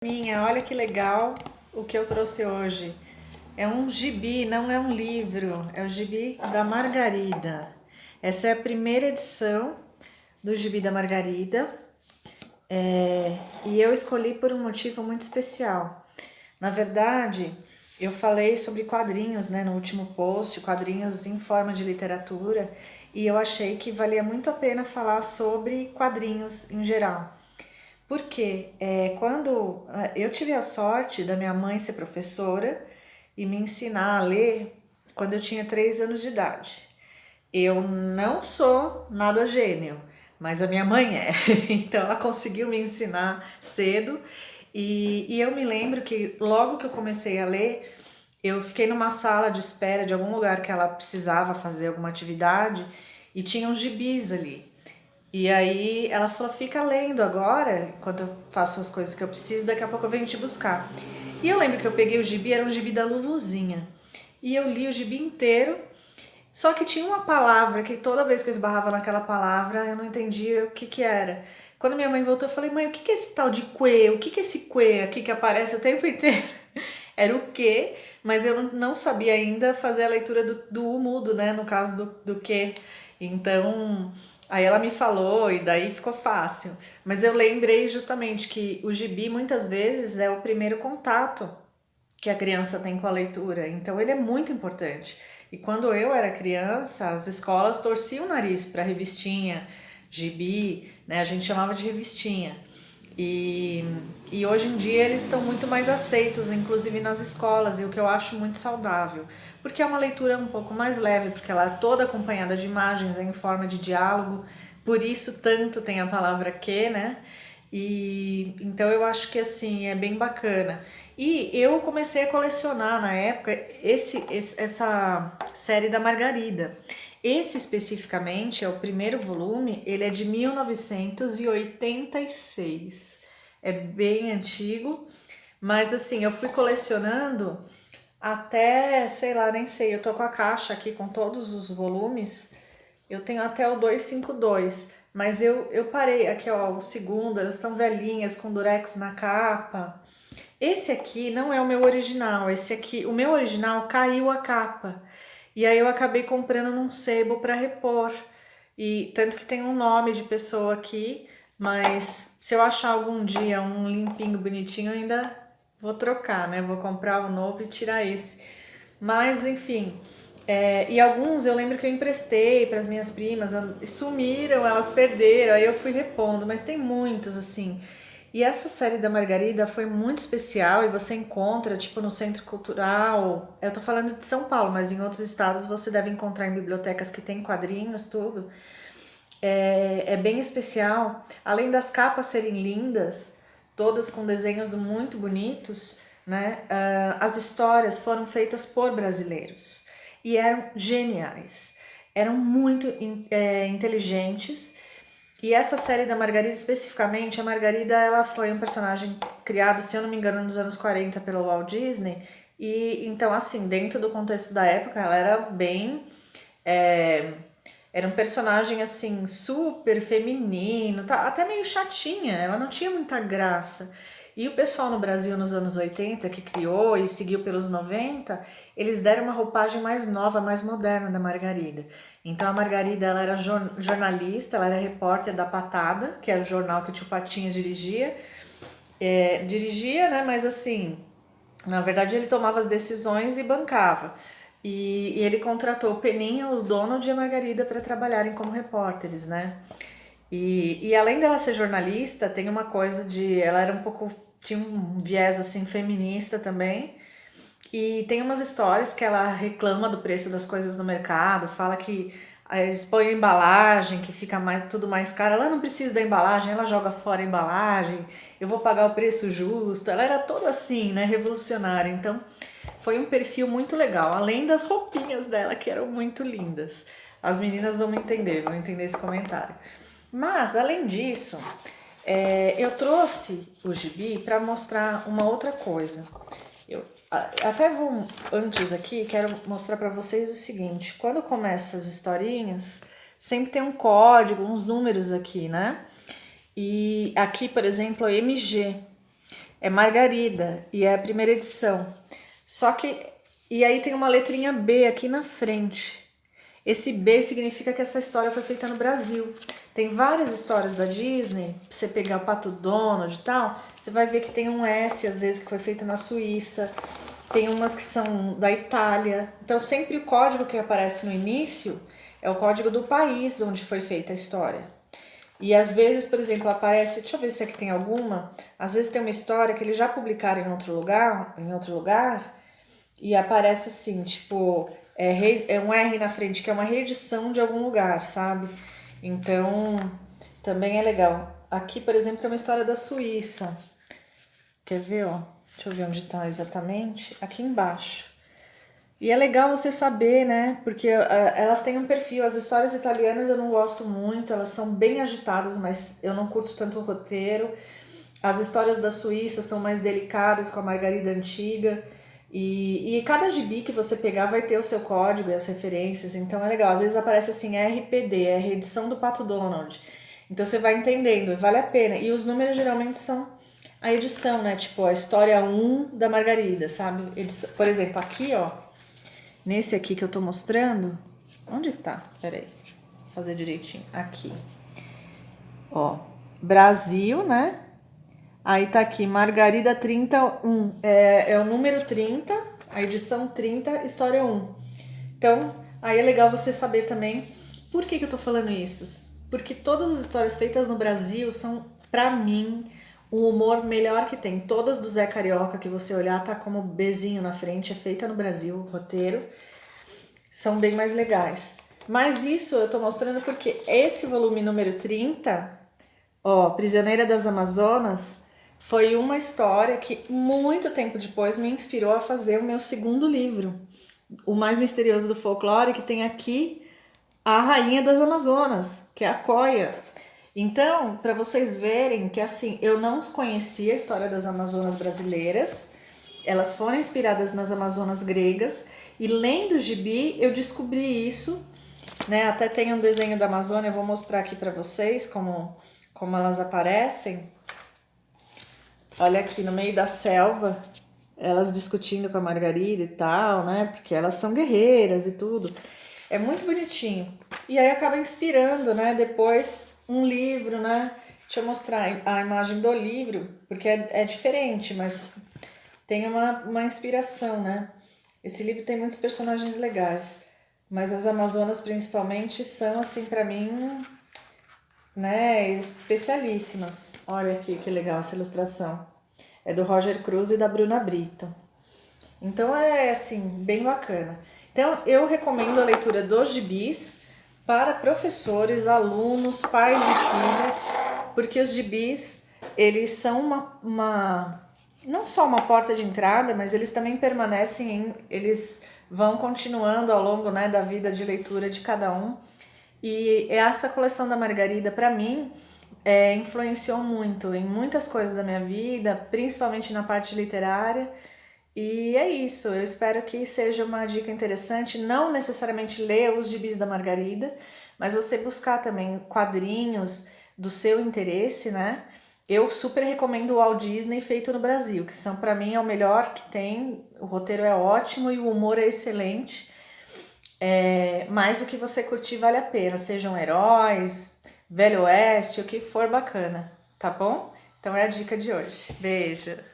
Olha que legal o que eu trouxe hoje. É um gibi, não é um livro, é o gibi da Margarida. Essa é a primeira edição do gibi da Margarida e eu escolhi por um motivo muito especial. Na verdade, eu falei sobre quadrinhos, né, no último post, quadrinhos em forma de literatura, e eu achei que valia muito a pena falar sobre quadrinhos em geral. Porque quando eu tive a sorte da minha mãe ser professora e me ensinar a ler quando eu tinha 3 anos de idade. Eu não sou nada gênio, mas a minha mãe é. Então ela conseguiu me ensinar cedo e eu me lembro que logo que eu comecei a ler, eu fiquei numa sala de espera de algum lugar que ela precisava fazer alguma atividade e tinha uns gibis ali. E aí ela falou, fica lendo agora, enquanto eu faço as coisas que eu preciso, daqui a pouco eu venho te buscar. E eu lembro que eu peguei o gibi, era um gibi da Luluzinha. E eu li o gibi inteiro, só que tinha uma palavra que toda vez que eu esbarrava naquela palavra, eu não entendia o que que era. Quando minha mãe voltou, eu falei, mãe, o que que é esse tal de que? O que que é esse que aqui que aparece o tempo inteiro? Era o que, mas eu não sabia ainda fazer a leitura do mudo, né? No caso do que. Então, aí ela me falou e daí ficou fácil. Mas eu lembrei justamente que o gibi muitas vezes é o primeiro contato que a criança tem com a leitura, então ele é muito importante. E quando eu era criança, as escolas torciam o nariz para revistinha, gibi, né? A gente chamava de revistinha. E, e hoje em dia eles estão muito mais aceitos, inclusive nas escolas, e o que eu acho muito saudável. Porque é uma leitura um pouco mais leve, porque ela é toda acompanhada de imagens, é em forma de diálogo, por isso tanto tem a palavra que, né? E então eu acho que assim é bem bacana. E eu comecei a colecionar na época essa série da Margarida. Esse especificamente é o primeiro volume, ele é de 1986. É bem antigo, mas assim, eu fui colecionando até, sei lá, nem sei, eu tô com a caixa aqui com todos os volumes. Eu tenho até o 252, mas eu parei aqui, ó, o segundo, elas estão velhinhas com durex na capa. Esse aqui não é o meu original, esse aqui, o meu original caiu a capa. E aí eu acabei comprando num sebo para repor. E tanto que tem um nome de pessoa aqui, mas se eu achar algum dia um limpinho, bonitinho, eu ainda vou trocar, né? Vou comprar o novo e tirar esse. Mas enfim, e alguns eu lembro que eu emprestei para as minhas primas, sumiram, elas perderam, aí eu fui repondo, mas tem muitos assim. E essa série da Margarida foi muito especial e você encontra, tipo, no Centro Cultural. Eu tô falando de São Paulo, mas em outros estados você deve encontrar em bibliotecas que tem quadrinhos, tudo. É bem especial. Além das capas serem lindas, todas com desenhos muito bonitos, né? As histórias foram feitas por brasileiros e eram geniais. Eram muito inteligentes. E essa série da Margarida, especificamente, a Margarida ela foi um personagem criado, se eu não me engano, nos anos 40 pelo Walt Disney. E então, assim, dentro do contexto da época, ela era bem. É, Era um personagem assim, super feminino, tá, até meio chatinha, ela não tinha muita graça. E o pessoal no Brasil nos anos 80, que criou e seguiu pelos 90, eles deram uma roupagem mais nova, mais moderna da Margarida. Então a Margarida ela era jornalista, ela era repórter da Patada, que era o jornal que o tio Patinhas dirigia. Dirigia, né? Mas assim, na verdade ele tomava as decisões e bancava. E ele contratou o Peninha, o Donald e a Margarida para trabalharem como repórteres, né? E além dela ser jornalista, tem uma coisa de... Ela era um pouco... Tinha um viés, assim, feminista também. E tem umas histórias que ela reclama do preço das coisas no mercado, fala que eles põem a embalagem, que fica tudo mais caro. Ela não precisa da embalagem, ela joga fora a embalagem, eu vou pagar o preço justo. Ela era toda assim, né, revolucionária. Então, foi um perfil muito legal, além das roupinhas dela, que eram muito lindas. As meninas vão entender esse comentário. Mas, além disso, eu trouxe o gibi para mostrar uma outra coisa. Eu até vou antes aqui, quero mostrar para vocês o seguinte: quando começa as historinhas, sempre tem um código, uns números aqui, né? E aqui, por exemplo, é MG. É Margarida e é a primeira edição. Só que, e aí tem uma letrinha B aqui na frente. Esse B significa que essa história foi feita no Brasil. Tem várias histórias da Disney, pra você pegar o Pato Donald e tal, você vai ver que tem um S, às vezes, que foi feito na Suíça, tem umas que são da Itália. Então, sempre o código que aparece no início é o código do país onde foi feita a história. E às vezes, por exemplo, aparece, deixa eu ver se aqui tem alguma, às vezes tem uma história que eles já publicaram em outro lugar, e aparece assim, tipo, é um R na frente, que é uma reedição de algum lugar, sabe? Então, também é legal. Aqui, por exemplo, tem uma história da Suíça. Quer ver, ó? Deixa eu ver onde tá exatamente. Aqui embaixo. E é legal você saber, né? Porque elas têm um perfil. As histórias italianas eu não gosto muito, elas são bem agitadas, mas eu não curto tanto o roteiro. As histórias da Suíça são mais delicadas, com a Margarida antiga. E cada gibi que você pegar vai ter o seu código e as referências, então é legal. Às vezes aparece assim RPD, é a reedição do Pato Donald. Então você vai entendendo, vale a pena. E os números geralmente são a edição, né? Tipo, a história 1 da Margarida, sabe? Por exemplo, aqui, ó, nesse aqui que eu tô mostrando, onde que tá? Peraí, vou fazer direitinho. Aqui, ó, Brasil, né? Aí tá aqui, Margarida 31, é o número 30, a edição 30, história 1. Então, aí é legal você saber também por que eu tô falando isso. Porque todas as histórias feitas no Brasil são, pra mim, o humor melhor que tem. Todas do Zé Carioca, que você olhar, tá como Bzinho na frente, é feita no Brasil, o roteiro. São bem mais legais. Mas isso eu tô mostrando porque esse volume número 30, ó, Prisioneira das Amazonas, foi uma história que muito tempo depois me inspirou a fazer o meu segundo livro, O Mais Misterioso do Folclore, que tem aqui a Rainha das Amazonas, que é a Coia. Então, para vocês verem que assim, eu não conhecia a história das Amazonas brasileiras, elas foram inspiradas nas Amazonas gregas, e lendo o gibi eu descobri isso, né? Até tem um desenho da Amazônia, eu vou mostrar aqui para vocês como elas aparecem. Olha aqui no meio da selva, elas discutindo com a Margarida e tal, né? Porque elas são guerreiras e tudo. É muito bonitinho. E aí acaba inspirando, né? Depois um livro, né? Deixa eu mostrar a imagem do livro, porque é diferente, mas tem uma inspiração, né? Esse livro tem muitos personagens legais, mas as Amazonas principalmente são, assim, pra mim, né, especialíssimas. Olha aqui que legal essa ilustração. É do Roger Cruz e da Bruna Brito. Então é assim, bem bacana. Então eu recomendo a leitura dos gibis para professores, alunos, pais e filhos, porque os gibis, eles são não só uma porta de entrada, mas eles também eles vão continuando ao longo, né, da vida de leitura de cada um. E essa coleção da Margarida, para mim, influenciou muito em muitas coisas da minha vida, principalmente na parte literária. E é isso, eu espero que seja uma dica interessante, não necessariamente ler os gibis da Margarida, mas você buscar também quadrinhos do seu interesse, né? Eu super recomendo o Walt Disney feito no Brasil, que são, para mim, é o melhor que tem, o roteiro é ótimo e o humor é excelente. Mas o que você curtir vale a pena, sejam heróis, Velho Oeste, o que for bacana, tá bom? Então é a dica de hoje. Beijo!